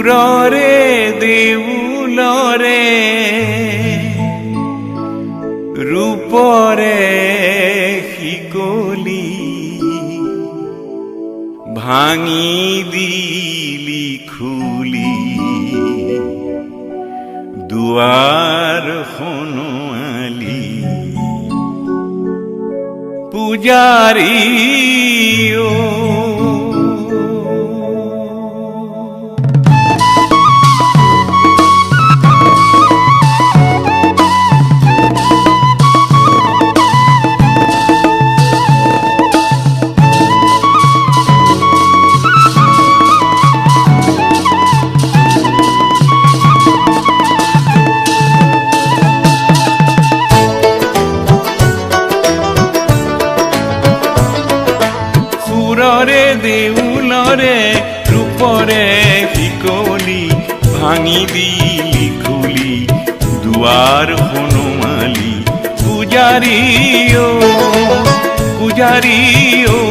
সুৰৰে দেউলৰে ৰূপৰে শিকলি ভাঙি দিলি খুলি দুৱাৰ খনোৱালি পূজাৰী অ সুৰৰে দেউলৰে ৰূপৰে শিকলি ভাঙি দিলি খুলি দুৱাৰ খনোৱালি পূজাৰী অ পূজাৰী অ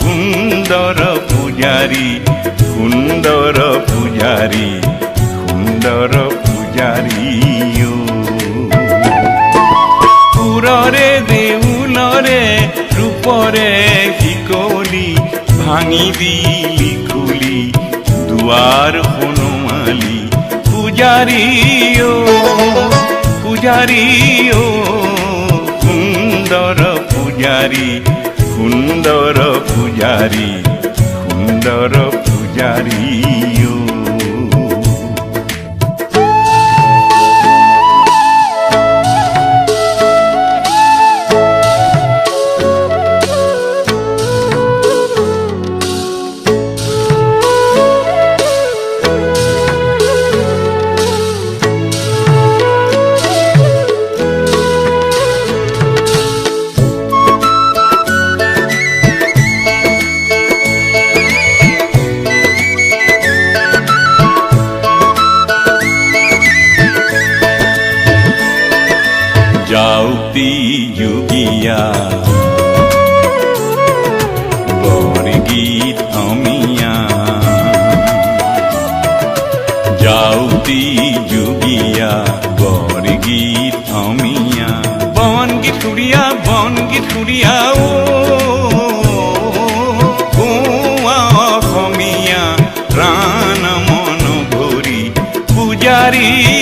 সুন্দৰ পূজাৰী সুন্দৰ পূজাৰী সুন্দৰ পূজাৰী অ সুৰৰে দেউলৰে ৰূপৰে শিকলি ভাঙি দিলি খুলি দুৱাৰ খনোৱালি পূজাৰী অ পূজাৰী অ সুন্দৰ পূজাৰী সুন্দৰ পূজাৰী সুন্দৰ পূজাৰী অ যাওঁতি যোগীয়া বৰগীত অমিয়া যাওঁতি যোগীয়া বৰগীত অমিয়া বনগীত সুৰীয়া অসমীয়া প্ৰাণ মন ভৰি পূজাৰী